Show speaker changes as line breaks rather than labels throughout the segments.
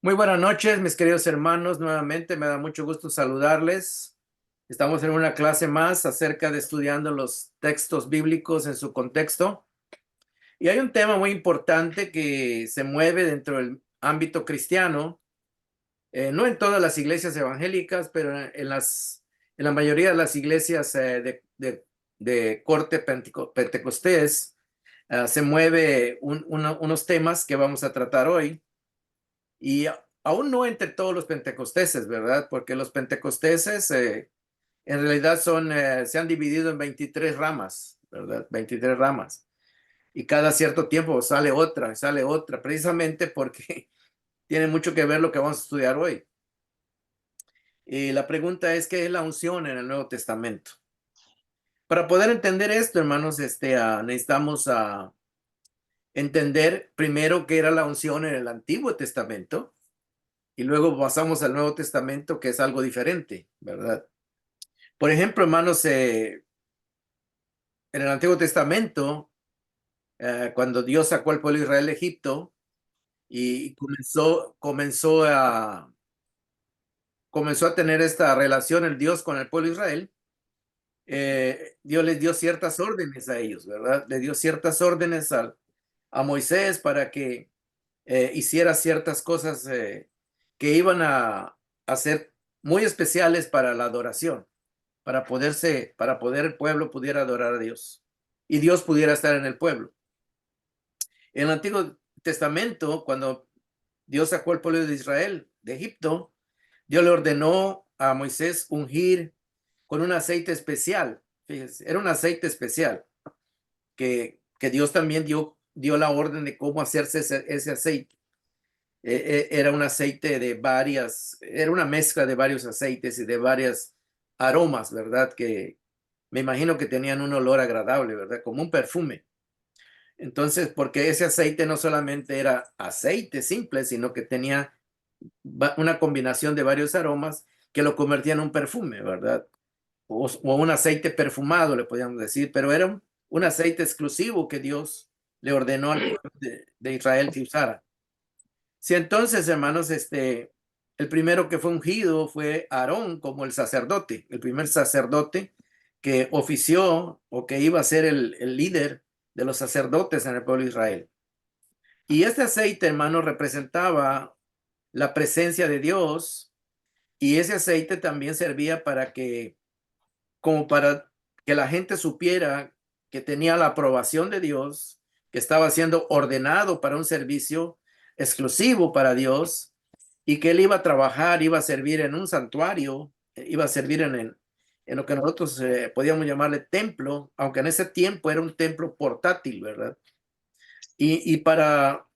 Muy buenas noches, mis queridos hermanos. Nuevamente me da mucho gusto saludarles. Estamos en una clase más acerca de estudiando los textos bíblicos en su contexto. Y hay un tema muy importante que se mueve dentro del ámbito cristiano, no en todas las iglesias evangélicas, pero en la mayoría de las iglesias de corte pentecostés, se mueve unos temas que vamos a tratar hoy. Y aún no entre todos los pentecosteses, ¿verdad? Porque los pentecosteses en realidad se han dividido en 23 ramas, ¿verdad? 23 ramas. Y cada cierto tiempo sale otra, precisamente porque tiene mucho que ver lo que vamos a estudiar hoy. Y la pregunta es, ¿qué es la unción en el Nuevo Testamento? Para poder entender esto, hermanos, necesitamos entender primero qué era la unción en el Antiguo Testamento. Y luego pasamos al Nuevo Testamento, que es algo diferente, ¿verdad? Por ejemplo, hermanos, en el Antiguo Testamento, cuando Dios sacó al pueblo de Israel de Egipto y comenzó a tener esta relación el Dios con el pueblo de Israel, Dios les dio ciertas órdenes a ellos, ¿verdad? Le dio ciertas órdenes a Moisés para que hiciera ciertas cosas que iban a ser muy especiales para la adoración. Para poder el pueblo pudiera adorar a Dios y Dios pudiera estar en el pueblo. En el Antiguo Testamento, cuando Dios sacó al pueblo de Israel de Egipto, Dios le ordenó a Moisés ungir con un aceite especial. Fíjense, era un aceite especial que Dios también dio la orden de cómo hacerse ese aceite. Era un aceite era una mezcla de varios aceites y de varias aromas, ¿verdad? Que me imagino que tenían un olor agradable, ¿verdad? Como un perfume. Entonces, porque ese aceite no solamente era aceite simple, sino que tenía una combinación de varios aromas que lo convertían en un perfume, ¿verdad? O un aceite perfumado, le podríamos decir, pero era un aceite exclusivo que Dios le ordenó al pueblo de Israel que usara. Si entonces, hermanos, el primero que fue ungido fue Aarón como el sacerdote, el primer sacerdote que ofició o que iba a ser el líder de los sacerdotes en el pueblo de Israel. Y este aceite, hermano, representaba la presencia de Dios, y ese aceite también servía como para que la gente supiera que tenía la aprobación de Dios, que estaba siendo ordenado para un servicio exclusivo para Dios y que él iba a trabajar, iba a servir en un santuario, iba a servir en lo que nosotros podíamos llamarle templo, aunque en ese tiempo era un templo portátil, ¿verdad? Y, y para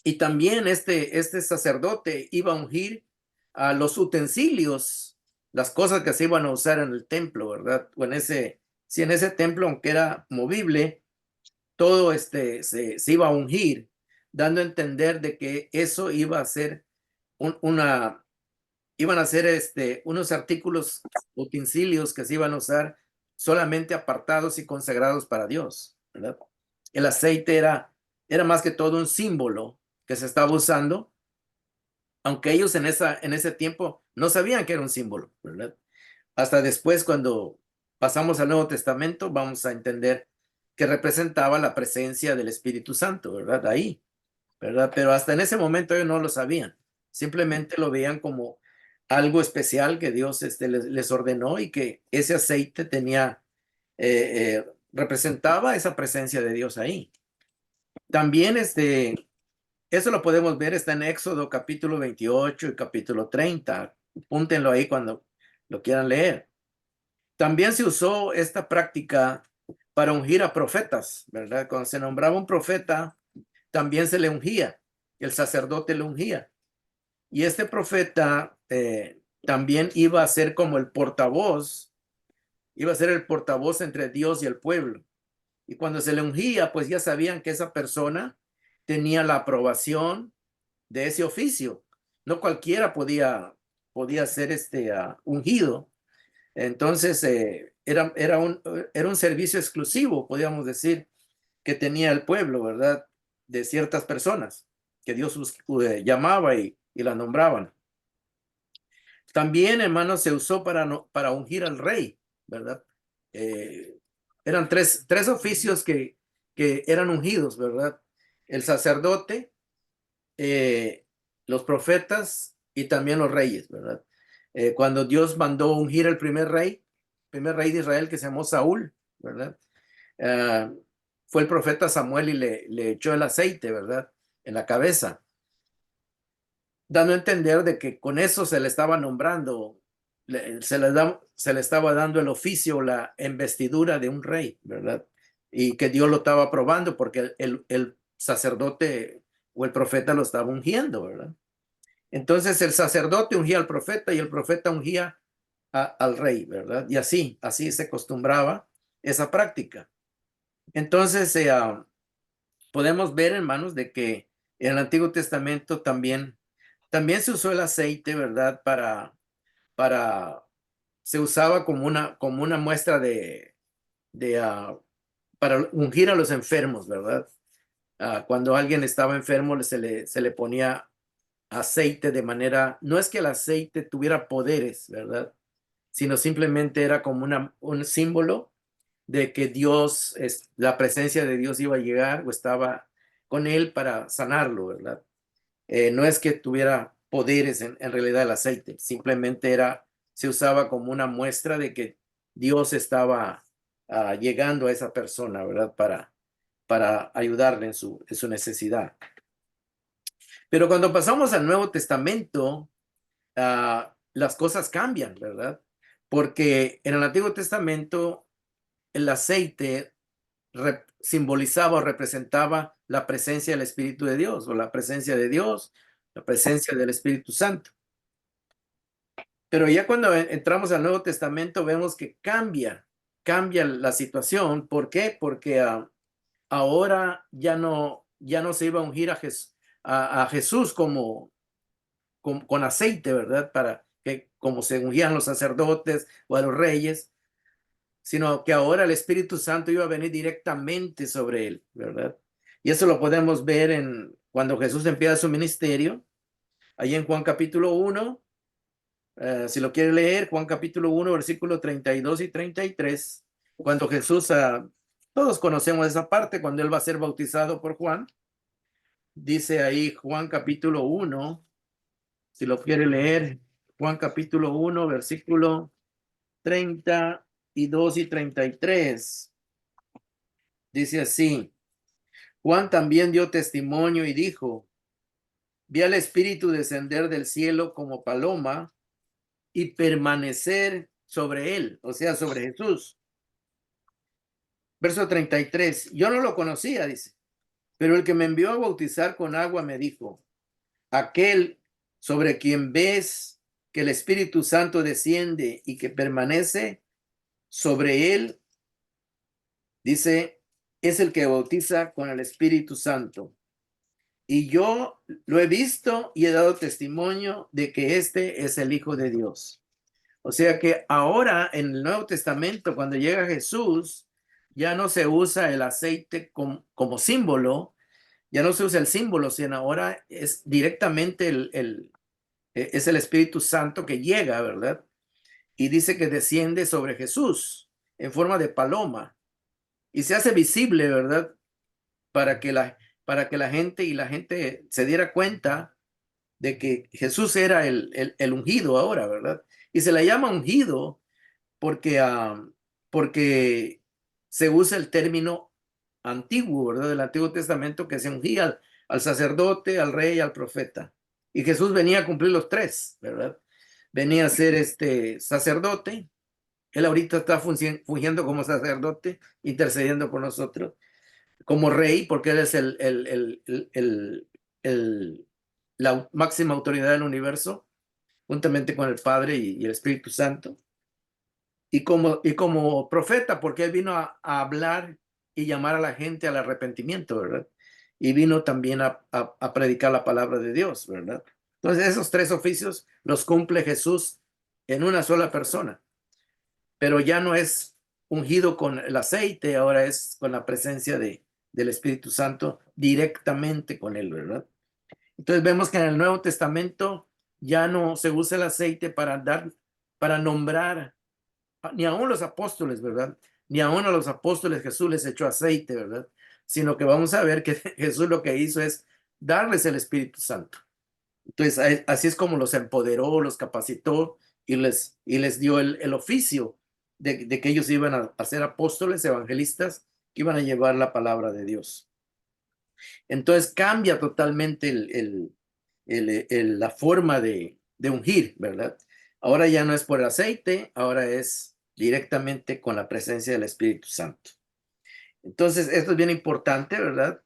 y también este sacerdote iba a ungir a los utensilios, las cosas que se iban a usar en el templo, ¿verdad? Si en ese templo, aunque era movible, todo se iba a ungir, dando a entender de que eso iba a ser iban a ser unos artículos, utensilios que se iban a usar solamente apartados y consagrados para Dios, ¿verdad? El aceite era más que todo un símbolo que se estaba usando, aunque ellos en ese tiempo no sabían que era un símbolo, ¿verdad? Hasta después, cuando pasamos al Nuevo Testamento, vamos a entender que representaba la presencia del Espíritu Santo, ¿verdad? Ahí, ¿verdad? Pero hasta en ese momento ellos no lo sabían, simplemente lo veían como algo especial que Dios les ordenó, y que ese aceite representaba esa presencia de Dios ahí. También eso lo podemos ver, está en Éxodo capítulo 28 y capítulo 30. Apúntenlo ahí cuando lo quieran leer. También se usó esta práctica para ungir a profetas, ¿verdad? Cuando se nombraba un profeta, también se le ungía, el sacerdote le ungía. Y este profeta también iba a ser como el portavoz, iba a ser el portavoz entre Dios y el pueblo. Y cuando se le ungía, pues ya sabían que esa persona tenía la aprobación de ese oficio. No cualquiera podía ser ungido. Entonces, era un servicio exclusivo, podríamos decir, que tenía el pueblo, ¿verdad? De ciertas personas que Dios llamaba y la nombraban. También, hermanos, se usó para ungir al rey, ¿verdad? Eran tres oficios que eran ungidos, ¿verdad? El sacerdote, los profetas y también los reyes, ¿verdad? Cuando Dios mandó ungir el primer rey de Israel, que se llamó Saúl, ¿verdad? Fue el profeta Samuel y le echó el aceite, ¿verdad? En la cabeza, dando a entender de que con eso se le estaba nombrando, se le estaba dando el oficio, la investidura de un rey, ¿verdad? Y que Dios lo estaba aprobando porque el sacerdote o el profeta lo estaba ungiendo, ¿verdad? Entonces el sacerdote ungía al profeta y el profeta ungía al rey, ¿verdad? Y así se acostumbraba esa práctica. Entonces, podemos ver, hermanos, de que en el Antiguo Testamento también se usó el aceite, ¿verdad? Se usaba como una muestra de para ungir a los enfermos, ¿verdad? Cuando alguien estaba enfermo, se le ponía aceite de manera, no es que el aceite tuviera poderes, ¿verdad? Sino simplemente era como un símbolo de que la presencia de Dios iba a llegar o estaba con él para sanarlo, ¿verdad? No es que tuviera poderes en realidad el aceite, simplemente se usaba como una muestra de que Dios estaba llegando a esa persona, ¿verdad? Para ayudarle en su necesidad. Pero cuando pasamos al Nuevo Testamento, las cosas cambian, ¿verdad? Porque en el Antiguo Testamento el aceite simbolizaba o representaba la presencia del Espíritu de Dios o la presencia de Dios, la presencia del Espíritu Santo. Pero ya cuando entramos al Nuevo Testamento vemos que cambia la situación. ¿Por qué? Porque ahora ya no se iba a ungir a Jesús con aceite, ¿verdad? Para que como se ungían los sacerdotes o a los reyes, sino que ahora el Espíritu Santo iba a venir directamente sobre él, ¿verdad? Y eso lo podemos ver cuando Jesús empieza su ministerio, ahí en Juan capítulo 1, si lo quiere leer, Juan capítulo 1, versículos 32 y 33, cuando Jesús, todos conocemos esa parte, cuando él va a ser bautizado por Juan, dice ahí Juan capítulo 1, si lo quiere leer, Juan capítulo 1, versículo 32 y 33. Dice así: Juan también dio testimonio y dijo: vi al Espíritu descender del cielo como paloma y permanecer sobre él, o sea, sobre Jesús. Verso 33, yo no lo conocía, dice, pero el que me envió a bautizar con agua me dijo: aquel sobre quien ves que el Espíritu Santo desciende y que permanece sobre él, dice, es el que bautiza con el Espíritu Santo. Y yo lo he visto y he dado testimonio de que este es el Hijo de Dios. O sea que ahora en el Nuevo Testamento, cuando llega Jesús, ya no se usa el aceite como símbolo, ya no se usa el símbolo, sino ahora es directamente es el Espíritu Santo que llega, ¿verdad? Y dice que desciende sobre Jesús en forma de paloma y se hace visible, ¿verdad? Para que la gente se diera cuenta de que Jesús era el ungido ahora, ¿verdad? Y se le llama ungido porque, porque se usa el término antiguo, ¿verdad? Del Antiguo Testamento, que se ungía al sacerdote, al rey, al profeta. Y Jesús venía a cumplir los tres, ¿verdad? Venía a ser este sacerdote. Él ahorita está fungiendo como sacerdote, intercediendo por nosotros, como rey, porque él es la máxima autoridad del universo, juntamente con el Padre y el Espíritu Santo. Y como profeta, porque él vino a hablar y llamar a la gente al arrepentimiento, ¿verdad? Y vino también a predicar la palabra de Dios, ¿verdad? Entonces, esos tres oficios los cumple Jesús en una sola persona, pero ya no es ungido con el aceite, ahora es con la presencia del Espíritu Santo directamente con él, ¿verdad? Entonces vemos que en el Nuevo Testamento ya no se usa el aceite para nombrar ni aún los apóstoles, ¿verdad? Ni aún a los apóstoles Jesús les echó aceite, ¿verdad? Sino que vamos a ver que Jesús lo que hizo es darles el Espíritu Santo. Entonces, así es como los empoderó, los capacitó y les dio el oficio de que ellos iban a ser apóstoles, evangelistas, que iban a llevar la palabra de Dios. Entonces cambia totalmente la forma de ungir, ¿verdad? Ahora ya no es por el aceite, ahora es directamente con la presencia del Espíritu Santo. Entonces, esto es bien importante, ¿verdad?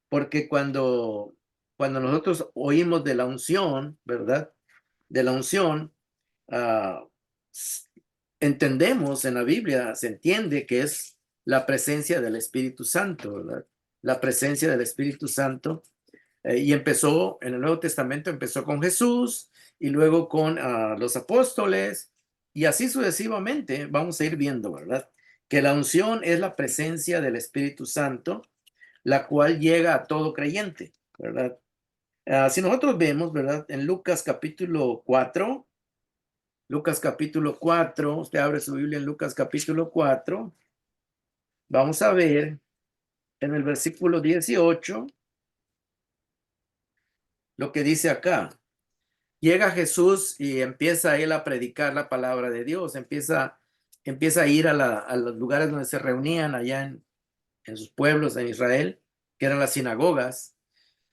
Porque cuando nosotros oímos de la unción, ¿verdad? De la unción, ah, entendemos en la Biblia, se entiende que es la presencia del Espíritu Santo, ¿verdad? La presencia del Espíritu Santo. Y empezó en el Nuevo Testamento, empezó con Jesús y luego con los apóstoles y así sucesivamente vamos a ir viendo, ¿verdad? Que la unción es la presencia del Espíritu Santo, la cual llega a todo creyente, ¿verdad? Si nosotros vemos, ¿verdad? En Lucas capítulo 4, usted abre su Biblia en Lucas capítulo 4, vamos a ver en el versículo 18 lo que dice acá. Llega Jesús y empieza él a predicar la palabra de Dios, empieza a ir a los lugares donde se reunían allá en sus pueblos en Israel, que eran las sinagogas,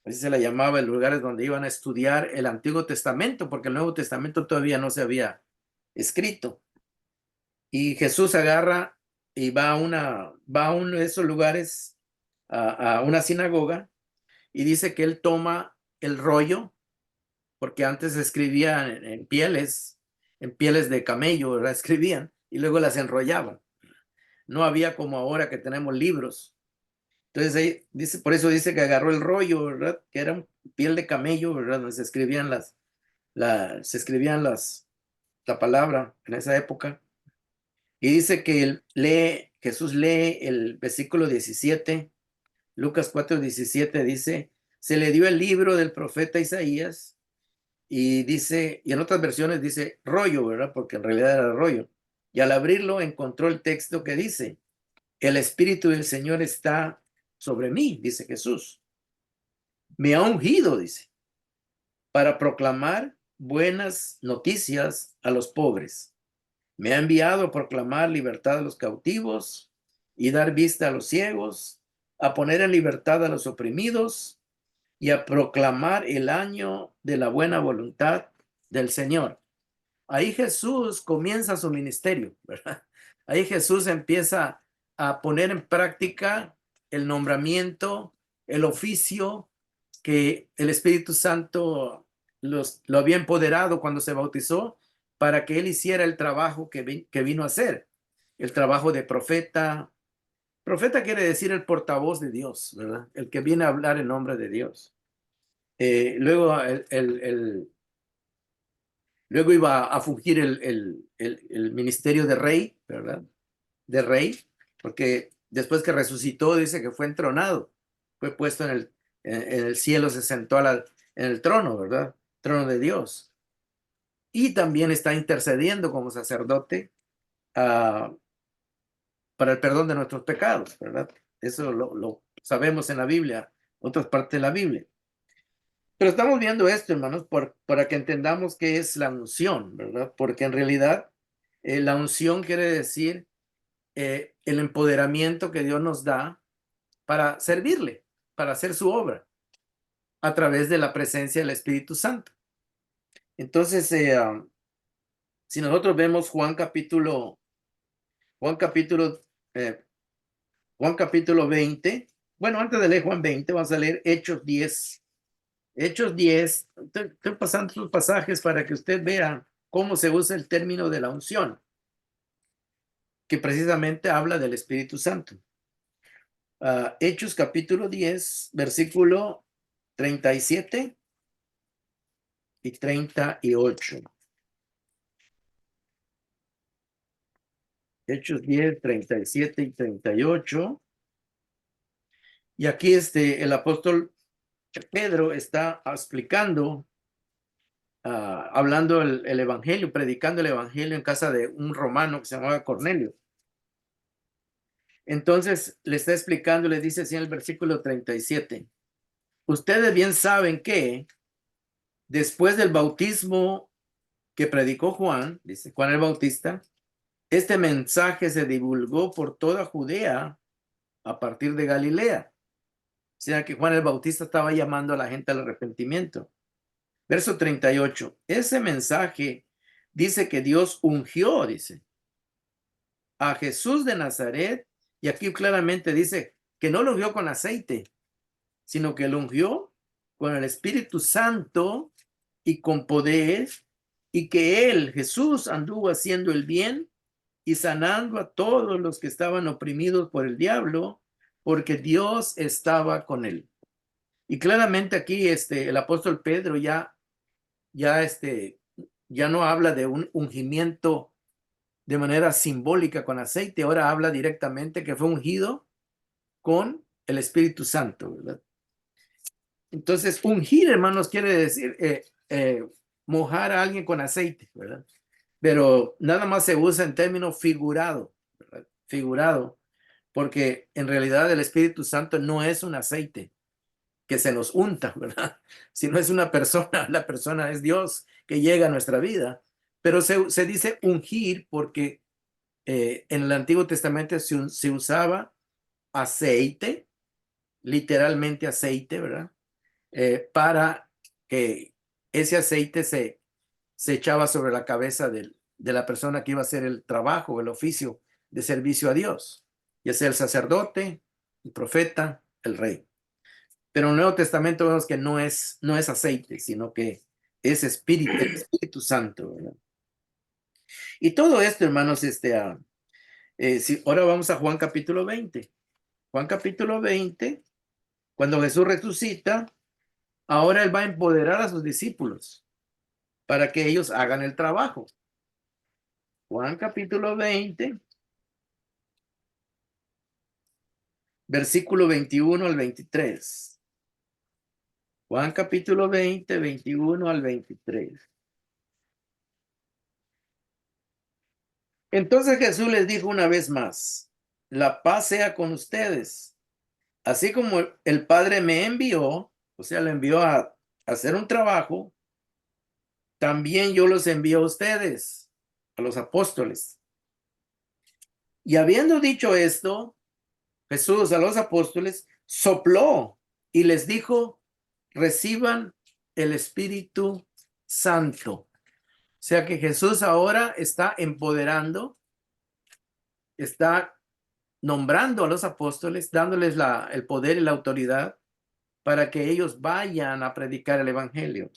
así se le llamaba, en lugares donde iban a estudiar el Antiguo Testamento, porque el Nuevo Testamento todavía no se había escrito. Y Jesús agarra y va a uno de esos lugares, a una sinagoga, y dice que él toma el rollo porque antes escribían en pieles de camello, ¿verdad? Escribían y luego las enrollaban. No había como ahora que tenemos libros. Entonces ahí dice, por eso dice que agarró el rollo, ¿verdad? Que era piel de camello, ¿verdad? Donde se escribían la palabra en esa época. Y dice que Jesús lee el versículo 17, Lucas 4:17 dice, se le dio el libro del profeta Isaías. Y dice, y en otras versiones dice rollo, ¿verdad? Porque en realidad era rollo. Y al abrirlo encontró el texto que dice, el Espíritu del Señor está sobre mí, dice Jesús. Me ha ungido, dice, para proclamar buenas noticias a los pobres. Me ha enviado a proclamar libertad a los cautivos y dar vista a los ciegos, a poner en libertad a los oprimidos y a proclamar el año de la buena voluntad del Señor. Ahí Jesús comienza su ministerio, ¿verdad? Ahí Jesús empieza a poner en práctica el nombramiento, el oficio que el Espíritu Santo lo había empoderado cuando se bautizó para que él hiciera el trabajo que vino a hacer, el trabajo de profeta. Profeta quiere decir el portavoz de Dios, ¿verdad? El que viene a hablar en nombre de Dios. Luego Luego iba a fungir el ministerio de rey, ¿verdad? De rey, porque después que resucitó dice que fue entronado, fue puesto en el cielo, se sentó en el trono, ¿verdad? Trono de Dios. Y también está intercediendo como sacerdote ah, para el perdón de nuestros pecados, ¿verdad? Eso lo sabemos en la Biblia, otras partes de la Biblia. Pero estamos viendo esto, hermanos, para que entendamos qué es la unción, ¿verdad? Porque en realidad la unción quiere decir el empoderamiento que Dios nos da para servirle, para hacer su obra a través de la presencia del Espíritu Santo. Entonces, si nosotros vemos Juan capítulo, eh, Juan capítulo 20, bueno, antes de leer Juan 20, vamos a leer Hechos 10. Hechos 10, estoy pasando sus pasajes para que usted vea cómo se usa el término de la unción, que precisamente habla del Espíritu Santo. Hechos capítulo 10, versículo 37 y 38. Hechos 10, 37 y 38. Y aquí el apóstol Pedro está explicando, hablando el evangelio, predicando el evangelio en casa de un romano que se llamaba Cornelio. Entonces le está explicando, le dice así en el versículo 37, ustedes bien saben que después del bautismo que predicó Juan, dice Juan el Bautista, este mensaje se divulgó por toda Judea a partir de Galilea. O sea que Juan el Bautista estaba llamando a la gente al arrepentimiento. Verso 38. Ese mensaje dice que Dios ungió, dice, a Jesús de Nazaret, y aquí claramente dice que no lo ungió con aceite, sino que lo ungió con el Espíritu Santo y con poder, y que él, Jesús, anduvo haciendo el bien y sanando a todos los que estaban oprimidos por el diablo, porque Dios estaba con él. Y claramente aquí el apóstol Pedro ya no habla de un ungimiento de manera simbólica con aceite, ahora habla directamente que fue ungido con el Espíritu Santo, ¿verdad? Entonces, ungir, hermanos, quiere decir mojar a alguien con aceite, ¿verdad? Pero nada más se usa en término figurado, ¿verdad? Figurado, porque en realidad el Espíritu Santo no es un aceite que se nos unta, ¿verdad? Si no es una persona, la persona es Dios que llega a nuestra vida. Pero se dice ungir porque en el Antiguo Testamento se usaba aceite, literalmente aceite, ¿verdad? Para que ese aceite se echaba sobre la cabeza de la persona que iba a hacer el trabajo, el oficio de servicio a Dios, ya sea el sacerdote, el profeta, el rey. Pero en el Nuevo Testamento vemos que no es aceite, sino que es espíritu, el Espíritu Santo, ¿verdad? Y todo esto, hermanos, ahora vamos a Juan capítulo 20. Juan capítulo 20, cuando Jesús resucita, ahora él va a empoderar a sus discípulos para que ellos hagan el trabajo. Juan capítulo 20, versículo 21 al 23. Juan capítulo 20, 21 al 23. Entonces Jesús les dijo una vez más, la paz sea con ustedes. Así como el Padre me envió, o sea, le envió a hacer un trabajo, también yo los envío a ustedes, a los apóstoles. Y habiendo dicho esto, Jesús a los apóstoles sopló y les dijo, reciban el Espíritu Santo. O sea que Jesús ahora está empoderando, está nombrando a los apóstoles, dándoles el poder y la autoridad para que ellos vayan a predicar el Evangelio.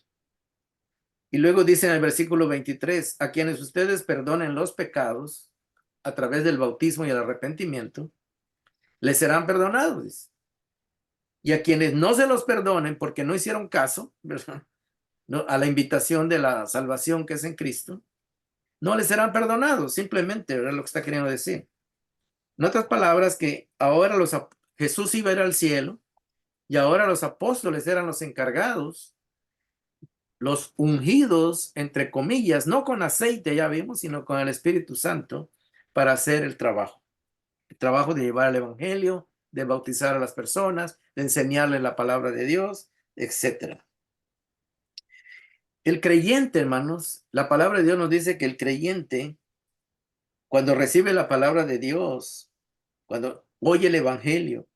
Y luego dice en el versículo 23, a quienes ustedes perdonen los pecados a través del bautismo y el arrepentimiento, les serán perdonados. Y a quienes no se los perdonen porque no hicieron caso, ¿verdad? No, a la invitación de la salvación que es en Cristo, no les serán perdonados, simplemente, ¿verdad? Lo que está queriendo decir. En otras palabras, que ahora Jesús iba a ir al cielo y ahora los apóstoles eran los encargados, los ungidos, entre comillas, no con aceite, ya vimos, sino con el Espíritu Santo para hacer el trabajo de llevar el Evangelio, de bautizar a las personas, de enseñarles la palabra de Dios, etcétera. El creyente, hermanos, la palabra de Dios nos dice que el creyente, cuando recibe la palabra de Dios, cuando oye el Evangelio,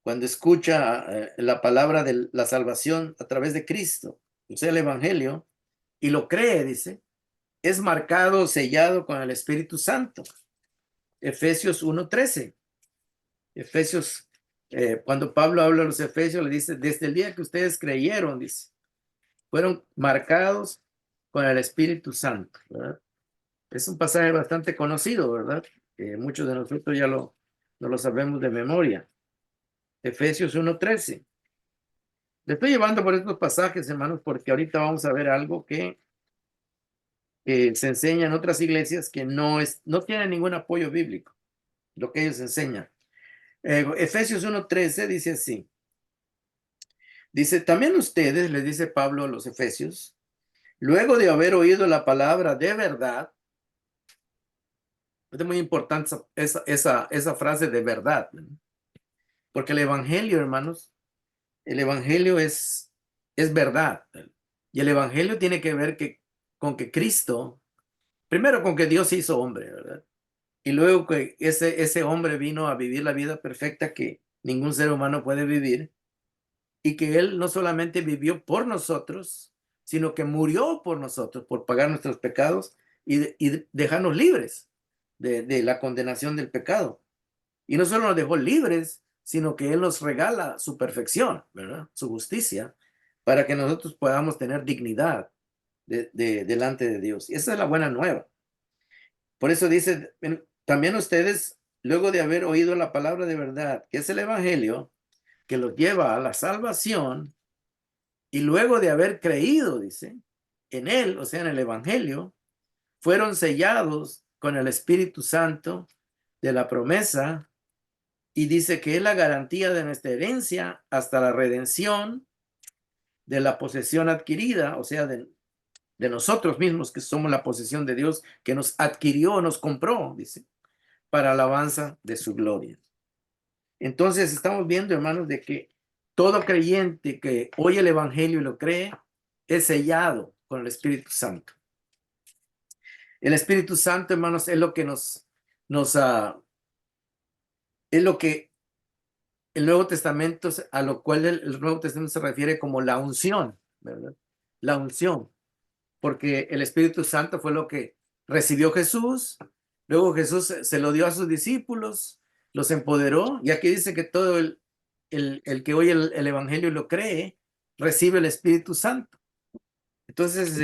cuando escucha la palabra de la salvación a través de Cristo, o sea, el Evangelio, y lo cree, dice, es marcado, sellado con el Espíritu Santo. Efesios 1:13. Efesios, cuando Pablo habla a los Efesios, le dice, desde el día que ustedes creyeron, dice, fueron marcados con el Espíritu Santo, ¿verdad? Es un pasaje bastante conocido, ¿verdad? Muchos de nosotros ya no lo sabemos de memoria. Efesios 1:13. Le estoy llevando por estos pasajes, hermanos, porque ahorita vamos a ver algo que se enseña en otras iglesias que no tiene ningún apoyo bíblico, lo que ellos enseñan. Efesios 1:13 dice así, Dice, también ustedes, le dice Pablo a los Efesios, luego de haber oído la palabra de verdad, es muy importante esa frase de verdad, ¿no? Porque el evangelio, hermanos, el evangelio es verdad. Y el evangelio tiene que ver con que Cristo, primero con que Dios se hizo hombre, ¿verdad? Y luego que ese hombre vino a vivir la vida perfecta que ningún ser humano puede vivir, y que Él no solamente vivió por nosotros, sino que murió por nosotros, por pagar nuestros pecados y dejarnos libres de la condenación del pecado. Y no solo nos dejó libres, sino que Él nos regala su perfección, ¿verdad? Su justicia, para que nosotros podamos tener dignidad delante de Dios. Y esa es la buena nueva. Por eso dice, también ustedes, luego de haber oído la palabra de verdad, que es el Evangelio, que los lleva a la salvación, y luego de haber creído, dice, en Él, o sea, en el Evangelio, fueron sellados con el Espíritu Santo de la promesa, y dice que es la garantía de nuestra herencia hasta la redención de la posesión adquirida, o sea, de nosotros mismos, que somos la posesión de Dios, que nos adquirió, nos compró, dice, para alabanza de su gloria. Entonces estamos viendo, hermanos, de que todo creyente que oye el Evangelio y lo cree, es sellado con el Espíritu Santo. El Espíritu Santo, hermanos, es lo que es lo que el Nuevo Testamento, a lo cual el Nuevo Testamento se refiere como la unción, ¿verdad? La unción, porque el Espíritu Santo fue lo que recibió Jesús, luego Jesús se lo dio a sus discípulos, los empoderó, y aquí dice que todo el que oye el Evangelio y lo cree, recibe el Espíritu Santo. Entonces,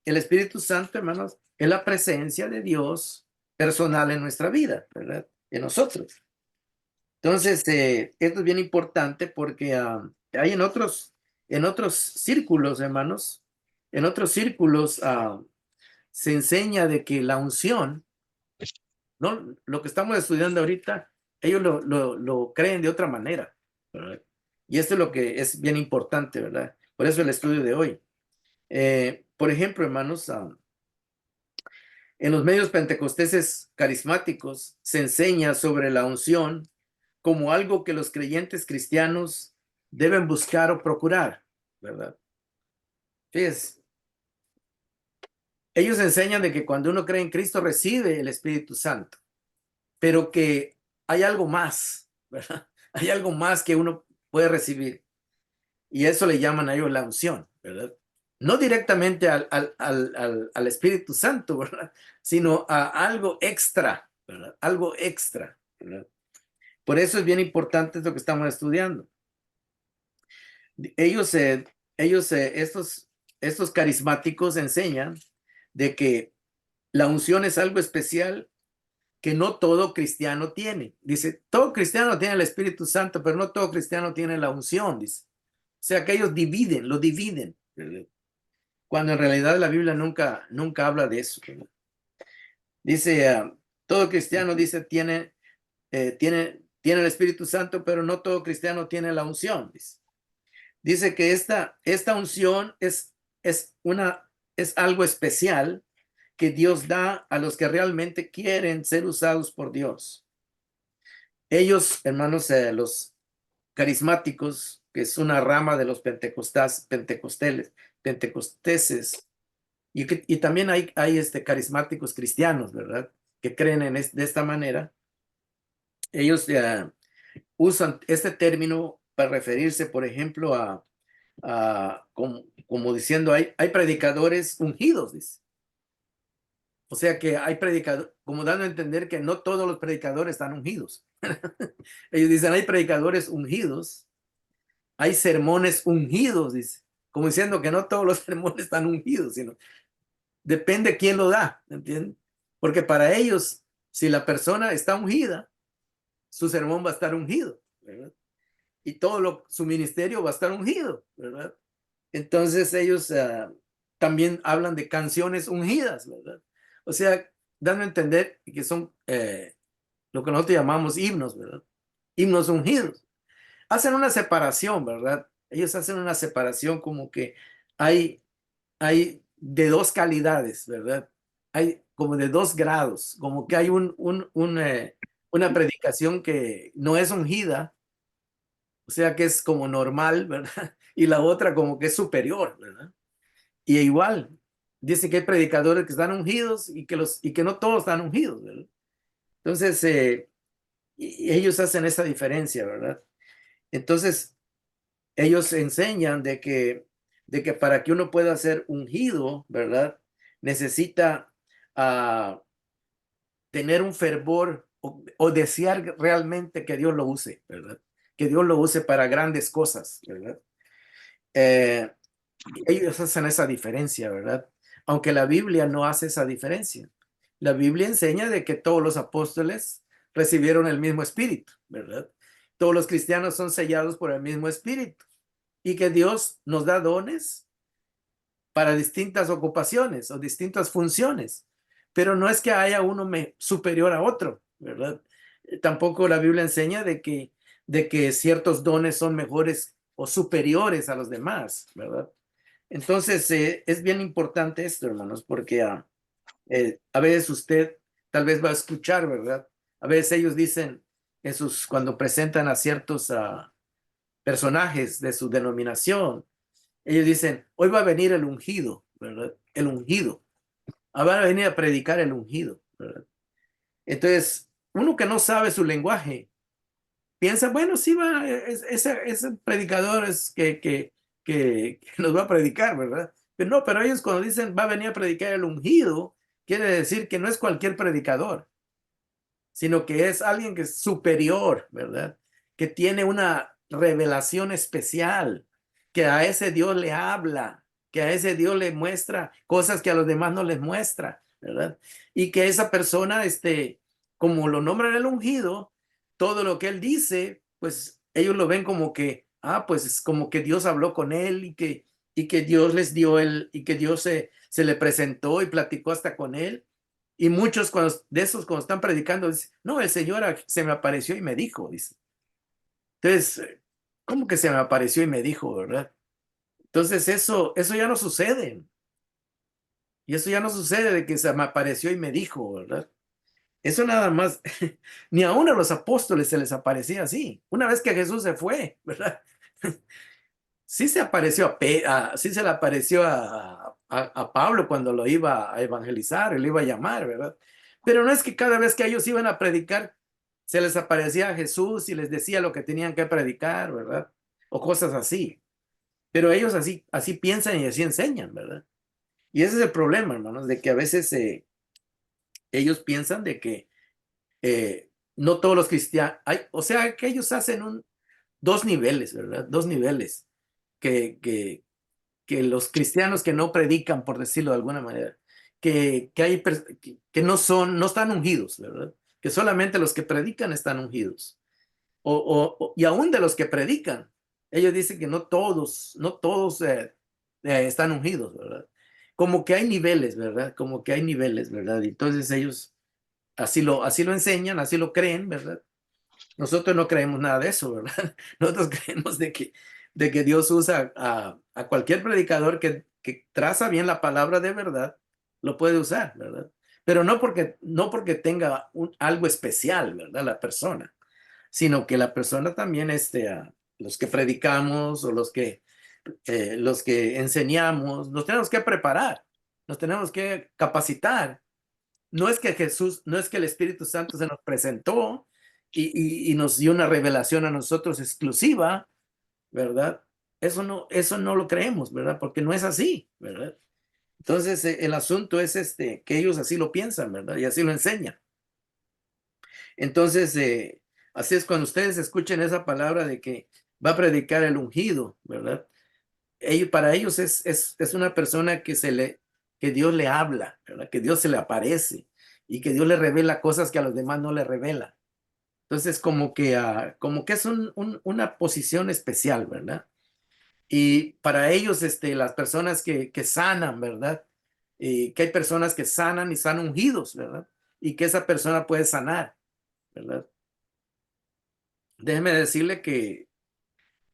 el Espíritu Santo, hermanos, es la presencia de Dios personal en nuestra vida, ¿verdad? En nosotros. Entonces, esto es bien importante porque hay en otros círculos, hermanos, en otros círculos se enseña de que la unción, ¿no? Lo que estamos estudiando ahorita, ellos lo creen de otra manera, ¿verdad? Y esto es lo que es bien importante, ¿verdad? Por eso el estudio de hoy. Por ejemplo, hermanos, en los medios pentecosteses carismáticos se enseña sobre la unción como algo que los creyentes cristianos deben buscar o procurar, ¿verdad? Fíjense, ellos enseñan de que cuando uno cree en Cristo recibe el Espíritu Santo, pero que hay algo más, ¿verdad? Hay algo más que uno puede recibir, y eso le llaman a ellos la unción, ¿verdad? No directamente al Espíritu Santo, ¿verdad? Sino a algo extra, ¿verdad? Algo extra, ¿verdad? Por eso es bien importante lo que estamos estudiando. Ellos, estos carismáticos enseñan de que la unción es algo especial que no todo cristiano tiene. Dice, todo cristiano tiene el Espíritu Santo, pero no todo cristiano tiene la unción, dice. O sea que ellos lo dividen, ¿verdad? Cuando en realidad la Biblia nunca habla de eso, ¿verdad? Dice, todo cristiano, dice, tiene el Espíritu Santo, pero no todo cristiano tiene la unción, dice. Dice que esta unción es algo especial que Dios da a los que realmente quieren ser usados por Dios. Ellos, hermanos, los carismáticos, que es una rama de los pentecosteses, y también hay carismáticos cristianos, ¿verdad? Que creen de esta manera. Ellos usan este término para referirse, por ejemplo, como diciendo, hay predicadores ungidos, dice. O sea que hay predicadores, como dando a entender que no todos los predicadores están ungidos. Ellos dicen, hay predicadores ungidos, hay sermones ungidos, dice. Como diciendo que no todos los sermones están ungidos, sino depende quién lo da, ¿entienden? Porque para ellos, si la persona está ungida, su sermón va a estar ungido, ¿verdad? Y su ministerio va a estar ungido, ¿verdad? Entonces ellos también hablan de canciones ungidas, ¿verdad? O sea, dando a entender que son lo que nosotros llamamos himnos, ¿verdad? Himnos ungidos. Hacen una separación, ¿verdad? Ellos hacen una separación como que hay de dos calidades, ¿verdad? Hay como de dos grados, como que hay una predicación que no es ungida, o sea que es como normal, ¿verdad? Y la otra como que es superior, ¿verdad? Y igual, dice que hay predicadores que están ungidos y que no todos están ungidos, ¿verdad? Entonces, y ellos hacen esa diferencia, ¿verdad? Entonces, ellos enseñan de que para que uno pueda ser ungido, ¿verdad? Necesita ah, tener un fervor o desear realmente que Dios lo use, ¿verdad? Que Dios lo use para grandes cosas, ¿verdad? Eh, ellos hacen esa diferencia, ¿verdad? Aunque la Biblia no hace esa diferencia. La Biblia enseña de que todos los apóstoles recibieron el mismo espíritu, ¿verdad? Todos los cristianos son sellados por el mismo espíritu y que Dios nos da dones para distintas ocupaciones o distintas funciones, pero no es que haya uno superior a otro, ¿verdad? Tampoco la Biblia enseña de que ciertos dones son mejores o superiores a los demás, ¿verdad? Entonces, es bien importante esto, hermanos, porque a veces usted tal vez va a escuchar, ¿verdad? A veces ellos dicen, cuando presentan a ciertos personajes de su denominación, ellos dicen, hoy va a venir el ungido, ¿verdad? El ungido. Va a venir a predicar el ungido, ¿verdad? Entonces, uno que no sabe su lenguaje, piensa, bueno, sí va, ese predicador es que nos va a predicar, ¿verdad? Pero no, pero ellos cuando dicen va a venir a predicar el ungido, quiere decir que no es cualquier predicador, sino que es alguien que es superior, ¿verdad? Que tiene una revelación especial, que a ese Dios le habla, que a ese Dios le muestra cosas que a los demás no les muestra, ¿verdad? Y que esa persona, como lo nombran el ungido, todo lo que él dice, pues ellos lo ven como que, pues es como que Dios habló con él y que Dios les dio y que Dios se le presentó y platicó hasta con él. Y muchos de esos cuando están predicando dicen, no, el Señor se me apareció y me dijo, dice. Entonces, ¿cómo que se me apareció y me dijo, verdad? Entonces eso ya no sucede. Y eso ya no sucede de que se me apareció y me dijo, ¿verdad? Eso nada más, ni aún a los apóstoles se les aparecía así. Una vez que Jesús se fue, ¿verdad? Sí se apareció sí se le apareció a Pablo cuando lo iba a evangelizar, lo iba a llamar, ¿verdad? Pero no es que cada vez que ellos iban a predicar, se les aparecía a Jesús y les decía lo que tenían que predicar, ¿verdad? O cosas así. Pero ellos así piensan y así enseñan, ¿verdad? Y ese es el problema, hermanos, de que a veces ellos piensan de que no todos los cristianos, o sea, que ellos hacen dos niveles, ¿verdad? Dos niveles que, que, que los cristianos que no predican, por decirlo de alguna manera, que no están ungidos, ¿verdad? Que solamente los que predican están ungidos. Y aún de los que predican, ellos dicen que no todos están ungidos, ¿verdad? Como que hay niveles, ¿verdad? Como que hay niveles, ¿verdad? Y entonces ellos así lo enseñan, así lo creen, ¿verdad? Nosotros no creemos nada de eso, ¿verdad? Nosotros creemos de que Dios usa a cualquier predicador que traza bien la palabra de verdad, lo puede usar, ¿verdad? Pero no porque tenga algo especial, ¿verdad? La persona, sino que la persona también, los que predicamos o los que enseñamos, nos tenemos que preparar, nos tenemos que capacitar. No es que el Espíritu Santo se nos presentó y nos dio una revelación a nosotros exclusiva, ¿verdad? Eso no lo creemos, ¿verdad? Porque no es así, ¿verdad? Entonces, el asunto es que ellos así lo piensan, ¿verdad? Y así lo enseñan. Entonces, así es cuando ustedes escuchen esa palabra de que va a predicar el ungido, ¿verdad? Para ellos es una persona que Dios le habla, ¿verdad? Que Dios se le aparece y que Dios le revela cosas que a los demás no le revela. Entonces, como que es una posición especial, ¿verdad? Y para ellos, las personas que sanan, ¿verdad? Y que hay personas que sanan y están ungidos, ¿verdad? Y que esa persona puede sanar, ¿verdad? Déjeme decirle que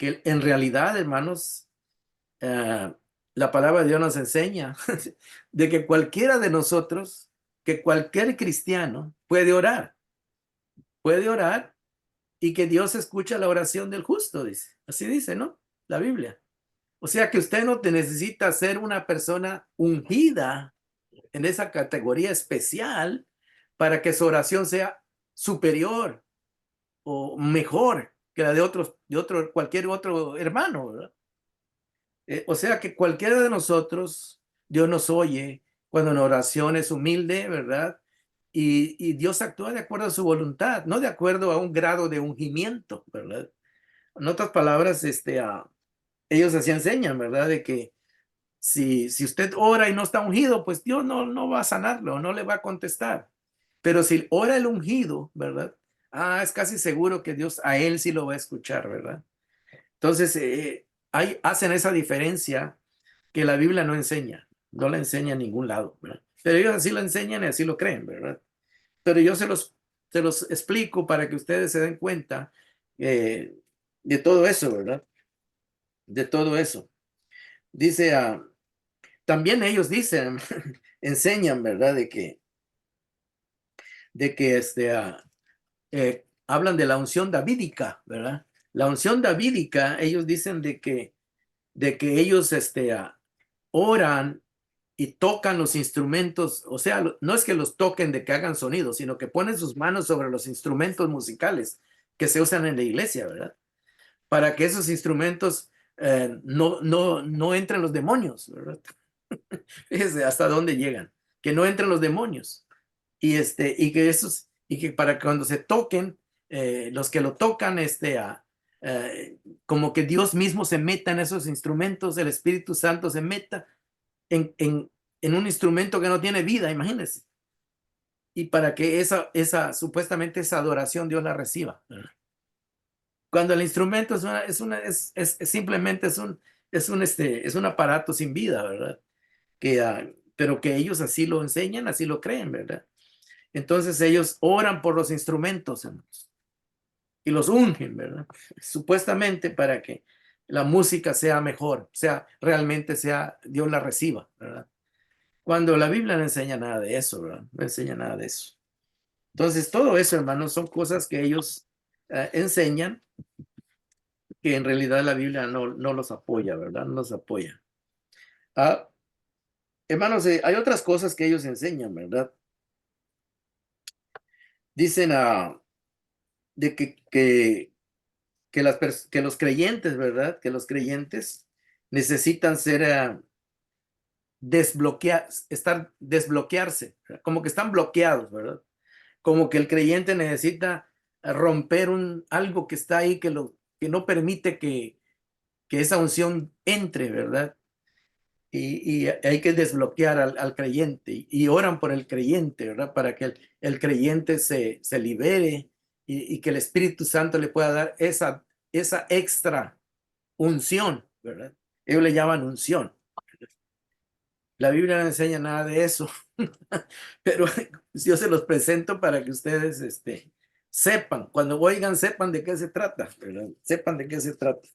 que en realidad, hermanos, la palabra de Dios nos enseña de que cualquiera de nosotros, que cualquier cristiano puede orar y que Dios escucha la oración del justo, dice. Así dice, ¿no? La Biblia. O sea que usted no te necesita ser una persona ungida en esa categoría especial para que su oración sea superior o mejor que la de cualquier otro hermano, ¿verdad? O sea que cualquiera de nosotros, Dios nos oye cuando en oración es humilde, ¿verdad? Y Dios actúa de acuerdo a su voluntad, no de acuerdo a un grado de ungimiento, ¿verdad? En otras palabras, ellos así enseñan, ¿verdad? De que si usted ora y no está ungido, pues Dios no va a sanarlo, no le va a contestar. Pero si ora el ungido, ¿verdad? Es casi seguro que Dios a él sí lo va a escuchar, ¿verdad? Entonces, hacen esa diferencia que la Biblia no enseña, no la enseña en ningún lado, ¿verdad? Pero ellos así lo enseñan y así lo creen, ¿verdad? Pero yo se los explico para que ustedes se den cuenta eh, de todo eso, ¿verdad? De todo eso. Dice, también ellos dicen, enseñan, ¿verdad? De que hablan de la unción davídica, ¿verdad? La unción davídica, ellos dicen de que ellos oran y tocan los instrumentos, o sea, no es que los toquen de que hagan sonido, sino que ponen sus manos sobre los instrumentos musicales que se usan en la iglesia, ¿verdad? Para que esos instrumentos no entren los demonios, ¿verdad? Fíjese hasta dónde llegan, que no entren los demonios y que para cuando se toquen, los que lo tocan, como que Dios mismo se meta en esos instrumentos, el Espíritu Santo se meta en un instrumento que no tiene vida, imagínense. Y para que supuestamente esa adoración Dios la reciba, ¿verdad? Cuando el instrumento simplemente es un aparato sin vida, ¿verdad? Pero que ellos así lo enseñan, así lo creen, ¿verdad? Entonces ellos oran por los instrumentos, hermanos, y los ungen, ¿verdad? Supuestamente para que la música sea mejor, realmente Dios la reciba, ¿verdad? Cuando la Biblia no enseña nada de eso, ¿verdad? No enseña nada de eso. Entonces, todo eso, hermanos, son cosas que ellos enseñan que en realidad la Biblia no los apoya, ¿verdad? No los apoya. Ah, hermanos, hay otras cosas que ellos enseñan, ¿verdad? Dicen de que los creyentes, ¿verdad? Que los creyentes necesitan desbloquearse, como que están bloqueados, ¿verdad? Como que el creyente necesita romper algo que está ahí que no permite que esa unción entre, ¿verdad? Y hay que desbloquear al creyente y oran por el creyente, ¿verdad? Para que el creyente se libere y que el Espíritu Santo le pueda dar esa extra unción, ¿verdad? Ellos le llaman unción. La Biblia no enseña nada de eso, pero yo se los presento para que ustedes sepan, cuando oigan, sepan de qué se trata, ¿verdad? Sepan de qué se trata.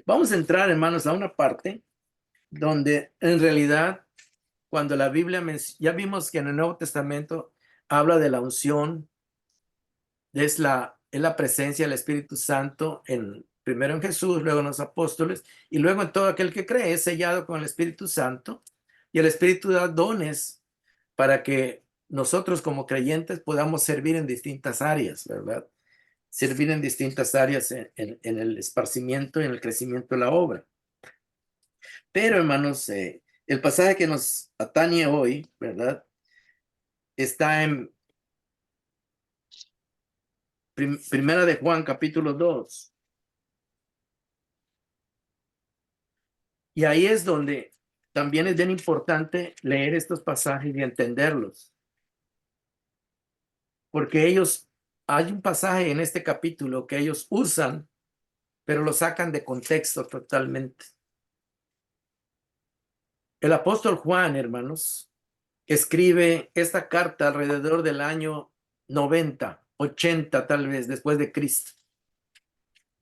Vamos a entrar, hermanos, a una parte donde en realidad, cuando la Biblia, ya vimos que en el Nuevo Testamento habla de la unción, es la presencia del Espíritu Santo primero en Jesús, luego en los apóstoles y luego en todo aquel que cree, es sellado con el Espíritu Santo, y el Espíritu da dones para que nosotros como creyentes podamos servir en distintas áreas, ¿verdad? Servir en distintas áreas en el esparcimiento y en el crecimiento de la obra. Pero, hermanos, el pasaje que nos atañe hoy, ¿verdad? Está en Primera de Juan, capítulo 2. Y ahí es donde también es bien importante leer estos pasajes y entenderlos. Porque hay un pasaje en este capítulo que ellos usan, pero lo sacan de contexto totalmente. El apóstol Juan, hermanos, escribe esta carta alrededor del año 90, 80 tal vez, después de Cristo.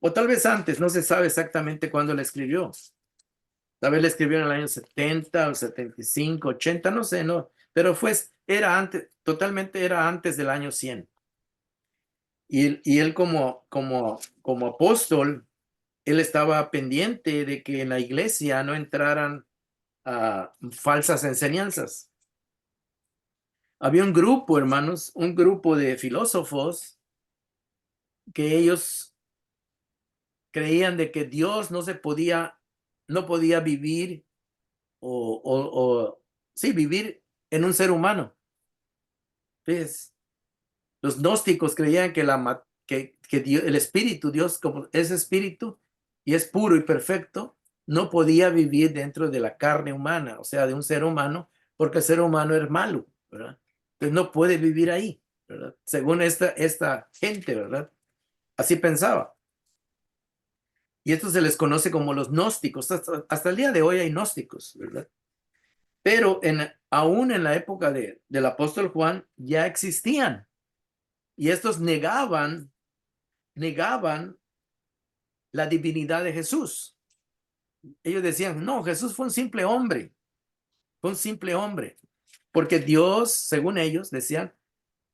O tal vez antes, no se sabe exactamente cuándo la escribió. Tal vez la escribió en el año 70 o 75, 80, no sé, no. Pero era antes, totalmente era antes del año 100. Y él como apóstol, él estaba pendiente de que en la iglesia no entraran falsas enseñanzas. Había un grupo, hermanos, un grupo de filósofos que ellos creían de que Dios no podía vivir sí, vivir en un ser humano. Pues, los gnósticos creían que el espíritu, Dios como es espíritu y es puro y perfecto, no podía vivir dentro de la carne humana, o sea, de un ser humano, porque el ser humano es malo, ¿verdad? Entonces no puede vivir ahí, ¿verdad? Según esta gente, ¿verdad? Así pensaba. Y esto se les conoce como los gnósticos. Hasta el día de hoy hay gnósticos, ¿verdad? Pero aún en la época del apóstol Juan ya existían. Y estos negaban la divinidad de Jesús. Ellos decían, no, Jesús fue un simple hombre, fue un simple hombre. Porque Dios, según ellos, decían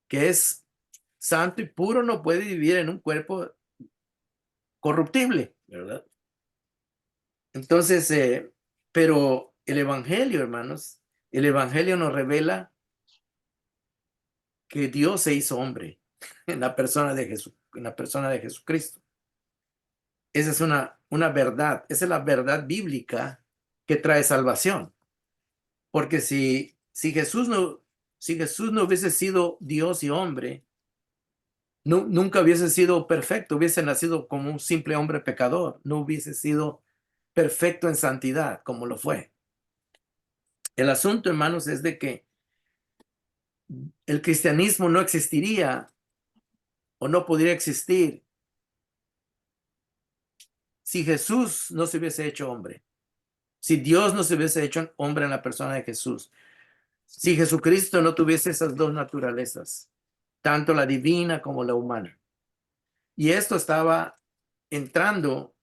que es santo y puro, no puede vivir en un cuerpo corruptible, ¿verdad? Entonces, pero el Evangelio, hermanos, el Evangelio nos revela que Dios se hizo hombre en la persona de Jesús, en la persona de Jesucristo. Esa es una verdad, esa es la verdad bíblica que trae salvación. Porque si Jesús no hubiese sido Dios y hombre, nunca hubiese sido perfecto, hubiese nacido como un simple hombre pecador, no hubiese sido perfecto en santidad como lo fue. El asunto, hermanos, es de que el cristianismo no existiría o no podría existir si Jesús no se hubiese hecho hombre, si Dios no se hubiese hecho hombre en la persona de Jesús, si Jesucristo no tuviese esas dos naturalezas, tanto la divina como la humana. Y esto estaba entrando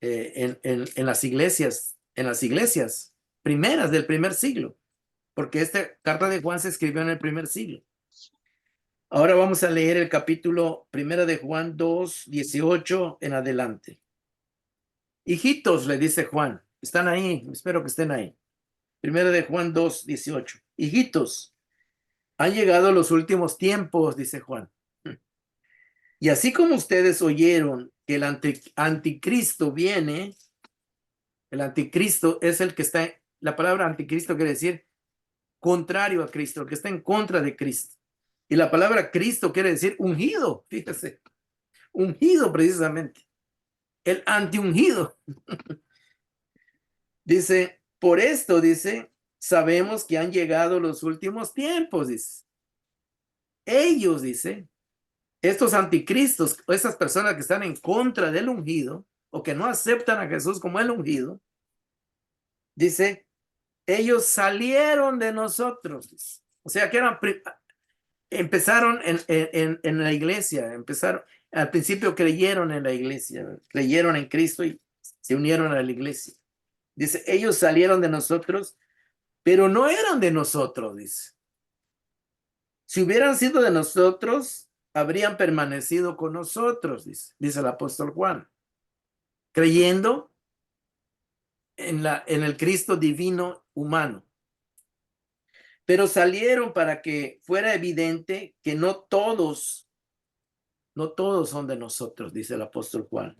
en las iglesias primeras del primer siglo, porque esta carta de Juan se escribió en el primer siglo. Ahora vamos a leer el capítulo 1 de Juan 2, 18 en adelante. Hijitos, le dice Juan, están ahí, espero que estén ahí. 1 de Juan 2, 18. Hijitos, han llegado los últimos tiempos, dice Juan. Y así como ustedes oyeron que el anticristo viene, el anticristo es el que está, la palabra anticristo quiere decir contrario a Cristo, el que está en contra de Cristo. Y la palabra Cristo quiere decir ungido, fíjese, ungido precisamente, el antiungido. Dice, por esto, dice, sabemos que han llegado los últimos tiempos, dice. Ellos, dice, estos anticristos, estas personas que están en contra del ungido o que no aceptan a Jesús como el ungido, dice, ellos salieron de nosotros. Dice. O sea, que empezaron en la iglesia, empezaron, al principio creyeron en la iglesia, creyeron en Cristo y se unieron a la iglesia. Dice, ellos salieron de nosotros, pero no eran de nosotros, dice. Si hubieran sido de nosotros, habrían permanecido con nosotros, dice el apóstol Juan, creyendo en el Cristo divino humano. Pero salieron para que fuera evidente que no todos son de nosotros, dice el apóstol Juan.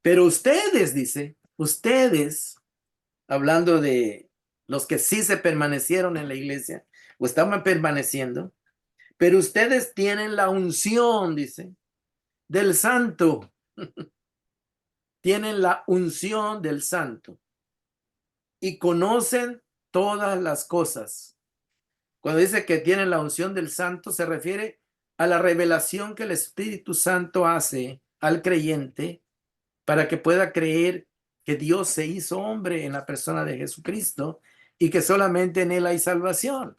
Pero ustedes, dice, ustedes, hablando de los que sí se permanecieron en la iglesia o estaban permaneciendo, pero ustedes tienen la unción, dice, del santo. Tienen la unción del santo y conocen todas las cosas. Cuando dice que tienen la unción del santo, se refiere a la revelación que el Espíritu Santo hace al creyente para que pueda creer que Dios se hizo hombre en la persona de Jesucristo y que solamente en él hay salvación.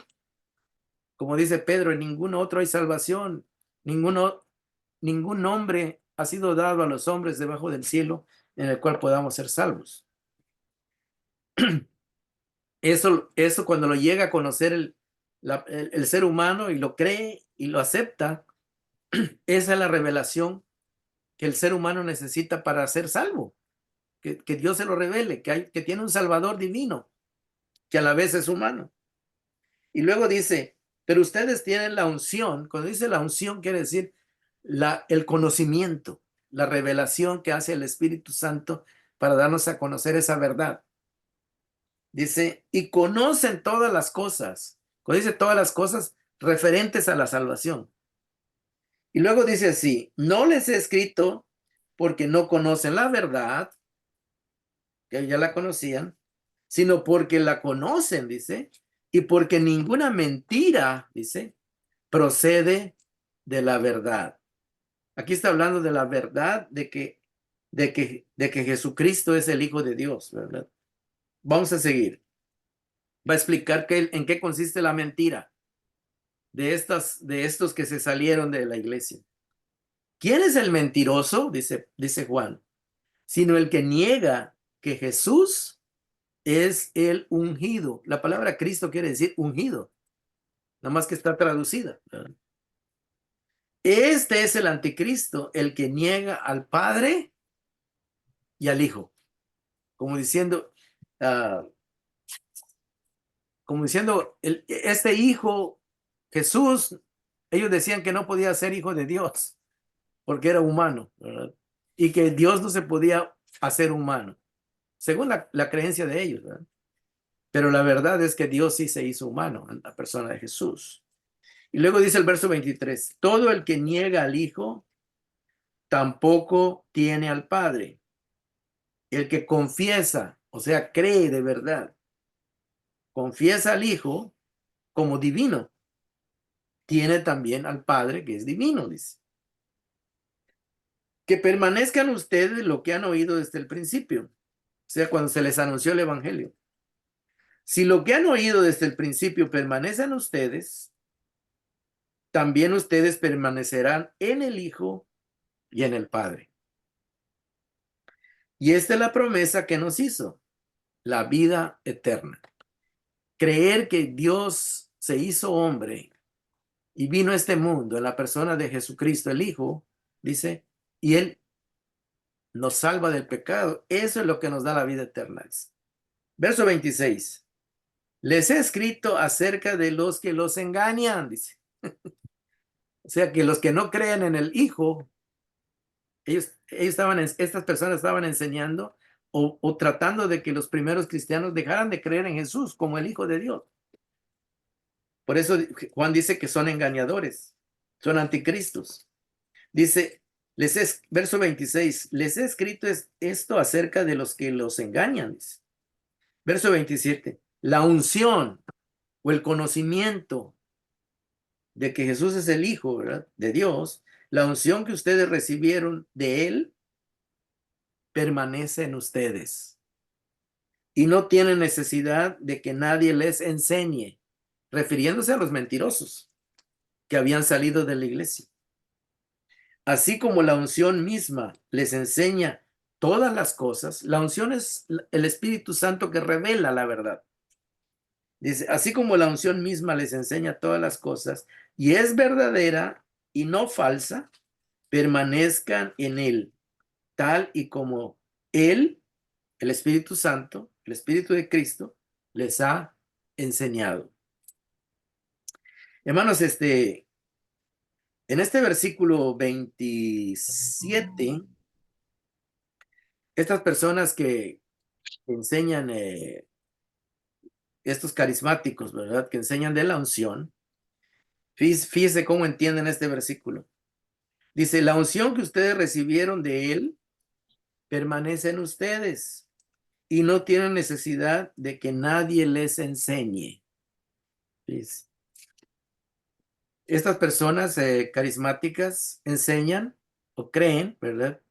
Como dice Pedro, en ningún otro hay salvación, ningún hombre ha sido dado a los hombres debajo del cielo en el cual podamos ser salvos. Eso cuando lo llega a conocer el ser humano y lo cree y lo acepta, esa es la revelación que el ser humano necesita para ser salvo. Que Dios se lo revele, que tiene un Salvador divino, que a la vez es humano. Y luego dice, pero ustedes tienen la unción. Cuando dice la unción quiere decir el conocimiento, la revelación que hace el Espíritu Santo para darnos a conocer esa verdad. Dice, y conocen todas las cosas. Cuando dice todas las cosas referentes a la salvación. Y luego dice así, no les he escrito porque no conocen la verdad, que ya la conocían, sino porque la conocen, dice, y porque ninguna mentira, dice, procede de la verdad. Aquí está hablando de la verdad de que Jesucristo es el Hijo de Dios, ¿verdad? Vamos a seguir. Va a explicar en qué consiste la mentira de estos que se salieron de la iglesia. ¿Quién es el mentiroso? Dice Juan, sino el que niega que Jesús es el ungido. La palabra Cristo quiere decir ungido, nada más que está traducida, ¿verdad? Este es el anticristo, el que niega al Padre y al Hijo, como diciendo, uh, este Hijo, Jesús, ellos decían que no podía ser hijo de Dios porque era humano, ¿verdad? Y que Dios no se podía hacer humano, según la creencia de ellos, ¿verdad? Pero la verdad es que Dios sí se hizo humano en la persona de Jesús. Y luego dice el verso 23, todo el que niega al Hijo tampoco tiene al Padre. El que confiesa, o sea, cree de verdad, confiesa al Hijo como divino, tiene también al Padre que es divino, dice. Que permanezcan ustedes lo que han oído desde el principio, o sea, cuando se les anunció el Evangelio. Si lo que han oído desde el principio permanece en ustedes, también ustedes permanecerán en el Hijo y en el Padre. Y esta es la promesa que nos hizo, la vida eterna. Creer que Dios se hizo hombre y vino a este mundo en la persona de Jesucristo, el Hijo, dice, y Él nos salva del pecado. Eso es lo que nos da la vida eterna. Verso 26. Les he escrito acerca de los que los engañan, dice. O sea, que los que no creen en el Hijo, estas personas estaban enseñando o tratando de que los primeros cristianos dejaran de creer en Jesús como el Hijo de Dios. Por eso Juan dice que son engañadores, son anticristos. Dice, verso 26, les he escrito esto acerca de los que los engañan. Dice. Verso 27, la unción o el conocimiento de que Jesús es el Hijo, ¿verdad?, de Dios, la unción que ustedes recibieron de Él permanece en ustedes y no tienen necesidad de que nadie les enseñe, refiriéndose a los mentirosos que habían salido de la iglesia. Así como la unción misma les enseña todas las cosas, la unción es el Espíritu Santo que revela la verdad. Dice, así como la unción misma les enseña todas las cosas y es verdadera y no falsa, permanezcan en él, tal y como él, el Espíritu Santo, el Espíritu de Cristo, les ha enseñado. Hermanos, en este versículo 27, estas personas que enseñan, estos carismáticos, ¿verdad?, que enseñan de la unción, fíjese cómo entienden este versículo. Dice, la unción que ustedes recibieron de él permanece en ustedes y no tienen necesidad de que nadie les enseñe. Fíjese. Estas personas carismáticas enseñan o creen, ¿verdad?,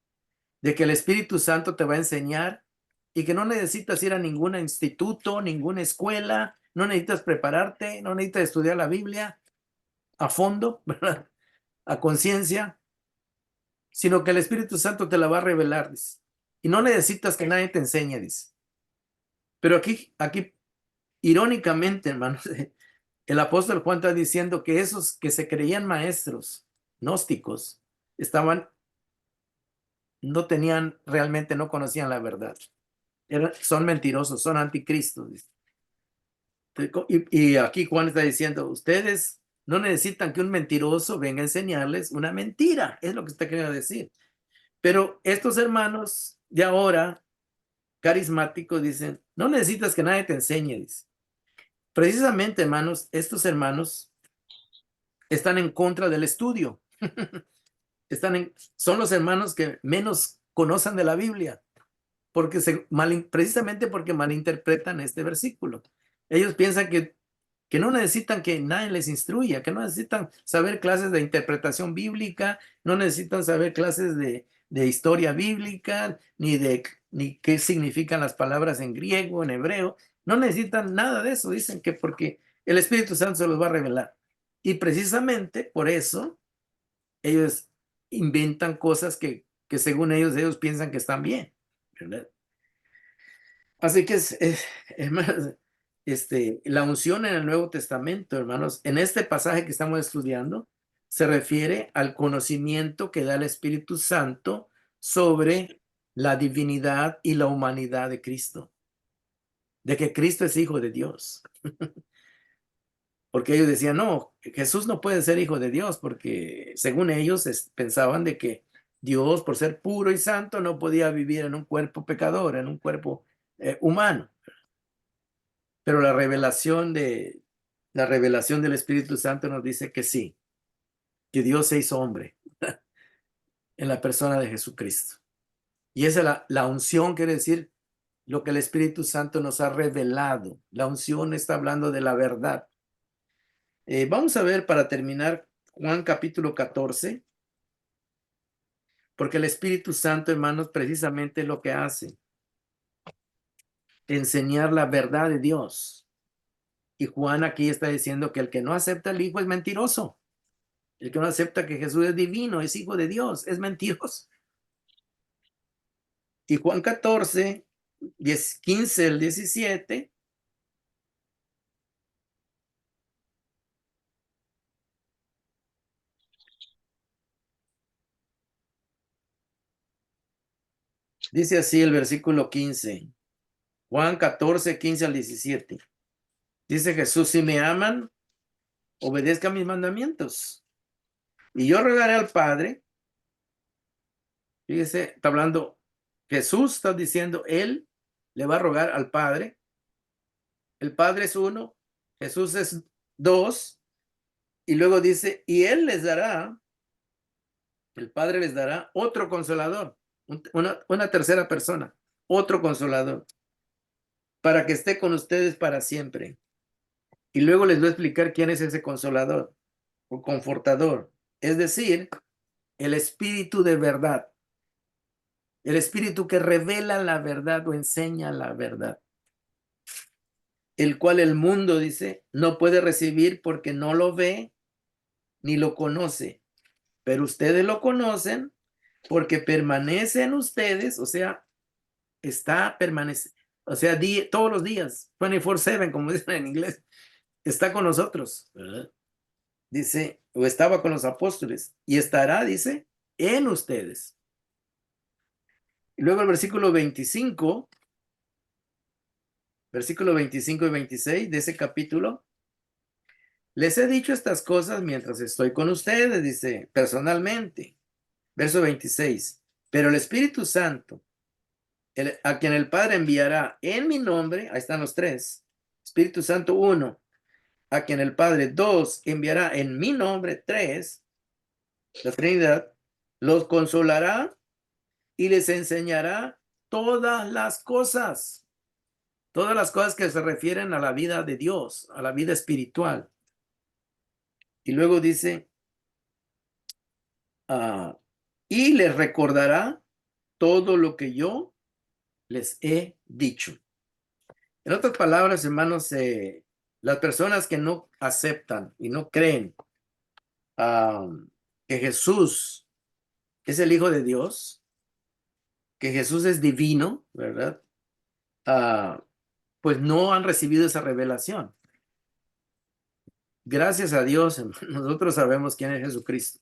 de que el Espíritu Santo te va a enseñar y que no necesitas ir a ningún instituto, ninguna escuela, no necesitas prepararte, no necesitas estudiar la Biblia a fondo, ¿verdad?, a conciencia, sino que el Espíritu Santo te la va a revelar, dice. Y no necesitas que nadie te enseñe, dice. Pero aquí, irónicamente, hermanos, el apóstol Juan está diciendo que esos que se creían maestros gnósticos no tenían, realmente no conocían la verdad. Son mentirosos, son anticristos, dice. Y aquí Juan está diciendo, ustedes no necesitan que un mentiroso venga a enseñarles una mentira, es lo que está queriendo decir. Pero estos hermanos de ahora, carismáticos, dicen, no necesitas que nadie te enseñe, dice. Precisamente, hermanos, estos hermanos están en contra del estudio. Son los hermanos que menos conocen de la Biblia, porque precisamente porque malinterpretan este versículo. Ellos piensan que no necesitan que nadie les instruya, que no necesitan saber clases de interpretación bíblica, no necesitan saber clases de historia bíblica, ni qué significan las palabras en griego, en hebreo. No necesitan nada de eso. Dicen que porque el Espíritu Santo se los va a revelar. Y precisamente por eso ellos inventan cosas que según ellos piensan que están bien, ¿verdad? Así que hermanos, la unción en el Nuevo Testamento, hermanos, en este pasaje que estamos estudiando, se refiere al conocimiento que da el Espíritu Santo sobre la divinidad y la humanidad de Cristo, de que Cristo es hijo de Dios. Porque ellos decían, no, Jesús no puede ser hijo de Dios, porque según ellos pensaban de que Dios, por ser puro y santo, no podía vivir en un cuerpo pecador, en un cuerpo humano. Pero la revelación del Espíritu Santo nos dice que sí, que Dios se hizo hombre en la persona de Jesucristo. Y esa es la unción, quiere decir lo que el Espíritu Santo nos ha revelado. La unción está hablando de la verdad. Vamos a ver para terminar Juan capítulo 14, porque el Espíritu Santo, hermanos, precisamente lo que hace, enseñar la verdad de Dios. Y Juan aquí está diciendo que el que no acepta al Hijo es mentiroso. El que no acepta que Jesús es divino, es hijo de Dios, es mentiroso. Y Juan 14, 15 al 17, dice así el versículo 15. Juan 14, 15 al 17. Dice Jesús, si me aman, obedezcan mis mandamientos. Y yo rogaré al Padre. Fíjese, está hablando Jesús, está diciendo, él le va a rogar al Padre. El Padre es uno, Jesús es dos, y luego dice, y él les dará, el Padre les dará otro consolador, una tercera persona, otro consolador, para que esté con ustedes para siempre. Y luego les voy a explicar quién es ese consolador o confortador, es decir, el Espíritu de verdad, el Espíritu que revela la verdad o enseña la verdad, el cual el mundo, dice, no puede recibir porque no lo ve ni lo conoce, pero ustedes lo conocen porque permanece en ustedes, o sea, permanece, o sea, todos los días, 24/7, como dicen en inglés, está con nosotros, ¿verdad? Dice, o estaba con los apóstoles, y estará, dice, en ustedes. Y luego el versículo 25 y 26 de ese capítulo, les he dicho estas cosas mientras estoy con ustedes, dice, personalmente. Verso 26, pero el Espíritu Santo, a quien el Padre enviará en mi nombre, ahí están los tres, Espíritu Santo uno, a quien el Padre dos, enviará en mi nombre tres, la Trinidad, los consolará y les enseñará todas las cosas que se refieren a la vida de Dios, a la vida espiritual. Y luego dice, y les recordará todo lo que yo les he dicho. En otras palabras, hermanos, las personas que no aceptan y no creen que es el Hijo de Dios, que Jesús es divino, ¿verdad? Pues no han recibido esa revelación. Gracias a Dios, nosotros sabemos quién es Jesucristo.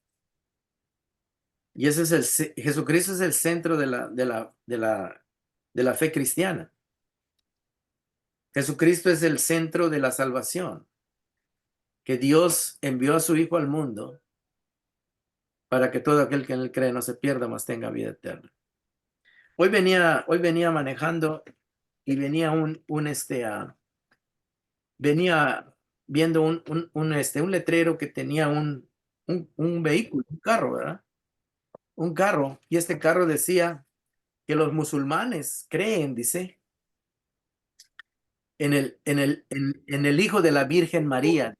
Y ese es Jesucristo es el centro de la fe cristiana. Jesucristo es el centro de la salvación, que Dios envió a su Hijo al mundo para que todo aquel que en él cree no se pierda, mas tenga vida eterna. Hoy venía manejando y venía venía viendo un letrero que tenía un vehículo, un carro, ¿verdad? Un carro, y este carro decía que los musulmanes creen, dice, en el Hijo de la Virgen María.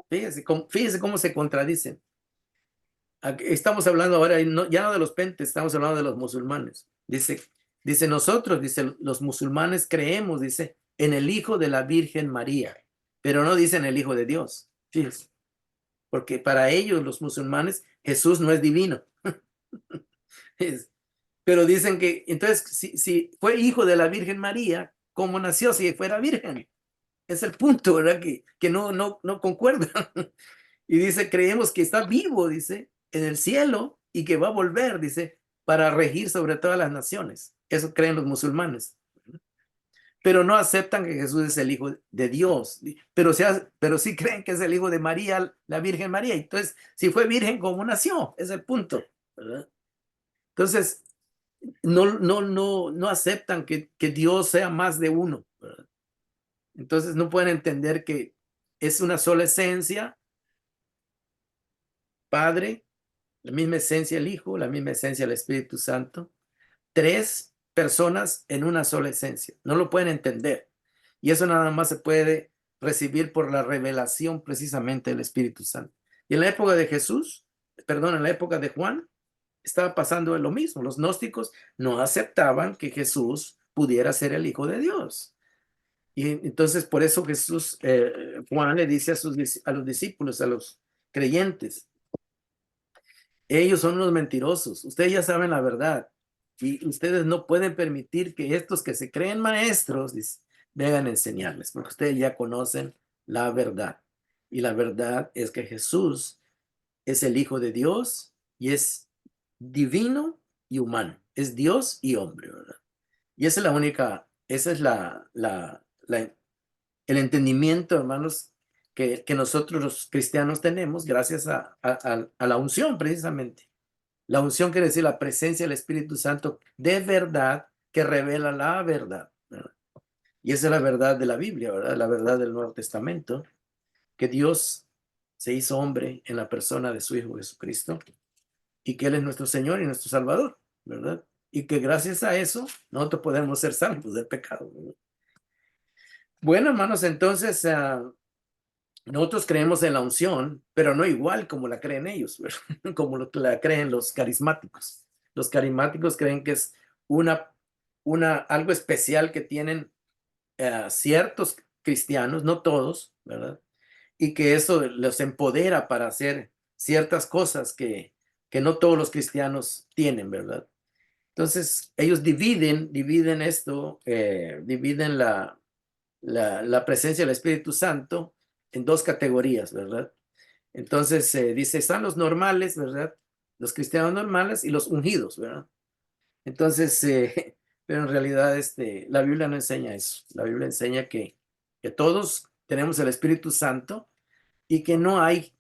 Fíjese cómo se contradicen. Estamos hablando ahora, ya no de los pentes, estamos hablando de los musulmanes. Dice nosotros, dice, los musulmanes creemos, dice, en el Hijo de la Virgen María, pero no dicen el Hijo de Dios. Fíjese, porque para ellos, los musulmanes, Jesús no es divino. Pero dicen que, entonces, si fue hijo de la Virgen María, ¿cómo nació si fuera virgen? Es el punto, ¿verdad? Que no concuerda. Y dice, creemos que está vivo, dice, en el cielo y que va a volver, dice, para regir sobre todas las naciones. Eso creen los musulmanes. Pero no aceptan que Jesús es el Hijo de Dios, pero sí creen que es el Hijo de María, la Virgen María. Entonces, si fue virgen, ¿cómo nació? Es el punto, ¿verdad? Entonces, no aceptan que Dios sea más de uno, ¿verdad? Entonces, no pueden entender que es una sola esencia, Padre, la misma esencia el Hijo, la misma esencia el Espíritu Santo, tres personas en una sola esencia. No lo pueden entender. Y eso nada más se puede recibir por la revelación precisamente del Espíritu Santo. Y en la época de Jesús, perdón, en la época de Juan, estaba pasando lo mismo. Los gnósticos no aceptaban que Jesús pudiera ser el Hijo de Dios. Y entonces por eso Juan le dice a los discípulos, a los creyentes, ellos son unos mentirosos, ustedes ya saben la verdad y ustedes no pueden permitir que estos que se creen maestros vengan a enseñarles, porque ustedes ya conocen la verdad. Y la verdad es que Jesús es el Hijo de Dios y es divino y humano, es Dios y hombre, ¿verdad? Y esa es la única, esa es el entendimiento, hermanos, que nosotros los cristianos tenemos gracias a la unción, precisamente. La unción quiere decir la presencia del Espíritu Santo de verdad que revela la verdad, ¿verdad? Y esa es la verdad de la Biblia, ¿verdad? La verdad del Nuevo Testamento, que Dios se hizo hombre en la persona de su Hijo Jesucristo y que Él es nuestro Señor y nuestro Salvador, ¿verdad? Y que gracias a eso nosotros podemos ser salvos del pecado, ¿verdad? Bueno, hermanos, entonces nosotros creemos en la unción, pero no igual como la creen ellos, ¿verdad? Como la creen los carismáticos. Los carismáticos creen que es una, algo especial que tienen ciertos cristianos, no todos, ¿verdad? Y que eso los empodera para hacer ciertas cosas que no todos los cristianos tienen, ¿verdad? Entonces, ellos dividen esto, dividen la presencia del Espíritu Santo en dos categorías, ¿verdad? Entonces, dice, están los normales, ¿verdad? Los cristianos normales y los ungidos, ¿verdad? Entonces, pero en realidad la Biblia no enseña eso. La Biblia enseña que todos tenemos el Espíritu Santo y que no hay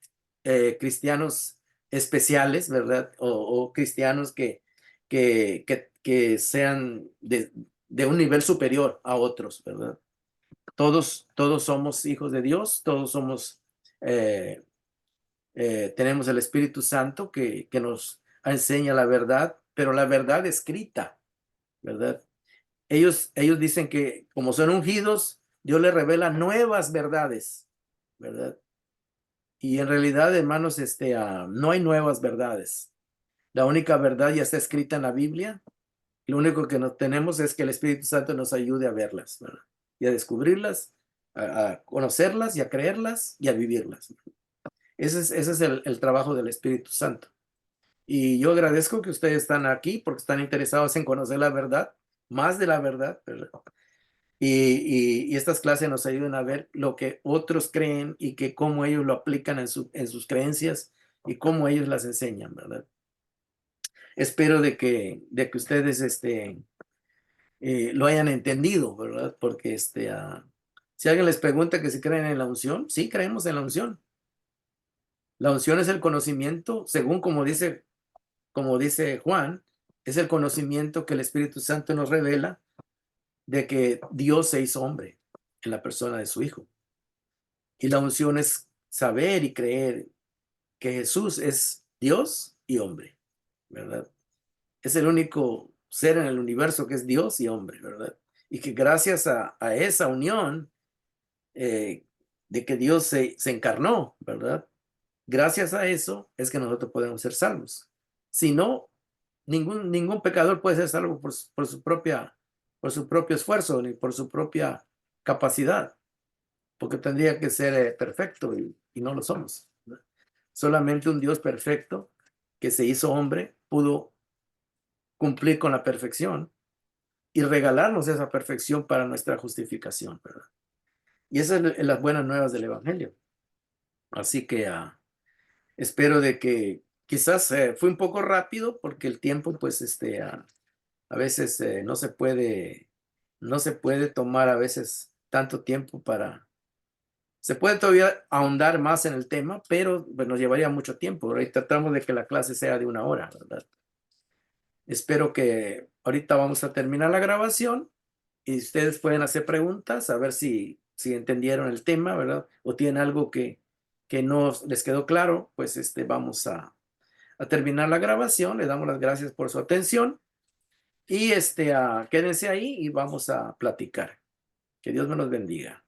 cristianos especiales, ¿verdad? O cristianos que sean de un nivel superior a otros, ¿verdad? Todos somos hijos de Dios, todos somos, tenemos el Espíritu Santo que nos enseña la verdad, pero la verdad escrita, ¿verdad? Ellos dicen que como son ungidos, Dios les revela nuevas verdades, ¿verdad? Y en realidad, hermanos, no hay nuevas verdades. La única verdad ya está escrita en la Biblia. Lo único que no tenemos es que el Espíritu Santo nos ayude a verlas, ¿verdad? Y a descubrirlas, a conocerlas y a creerlas y a vivirlas. Ese es el trabajo del Espíritu Santo. Y yo agradezco que ustedes están aquí porque están interesados en conocer la verdad, más de la verdad, ¿verdad? Y estas clases nos ayudan a ver lo que otros creen y que cómo ellos lo aplican en sus creencias y cómo ellos las enseñan, ¿verdad? Espero de que ustedes lo hayan entendido, ¿verdad? Porque si alguien les pregunta que si creen en la unción, sí creemos en la unción. La unción es el conocimiento, según como dice Juan, es el conocimiento que el Espíritu Santo nos revela de que Dios se hizo hombre en la persona de su Hijo. Y la unción es saber y creer que Jesús es Dios y hombre, ¿verdad? Es el único ser en el universo que es Dios y hombre, ¿verdad? Y que gracias a esa unión eh, de que Dios se encarnó, ¿verdad? Gracias a eso es que nosotros podemos ser salvos. Si no, ningún pecador puede ser salvo por su propio esfuerzo ni por su propia capacidad, porque tendría que ser perfecto y no lo somos, ¿no? Solamente un Dios perfecto que se hizo hombre pudo cumplir con la perfección y regalarnos esa perfección para nuestra justificación, ¿verdad? Y esas es las buenas nuevas del Evangelio. Así que espero de que quizás fue un poco rápido porque el tiempo, pues, a veces no se puede tomar a veces tanto tiempo se puede todavía ahondar más en el tema, pero pues, nos llevaría mucho tiempo. Ahorita tratamos de que la clase sea de 1 hora, ¿verdad? Espero que ahorita vamos a terminar la grabación y ustedes pueden hacer preguntas, a ver si entendieron el tema, ¿verdad? O tienen algo que no les quedó claro, pues vamos a terminar la grabación. Le damos las gracias por su atención y quédense ahí y vamos a platicar. Que Dios me los bendiga.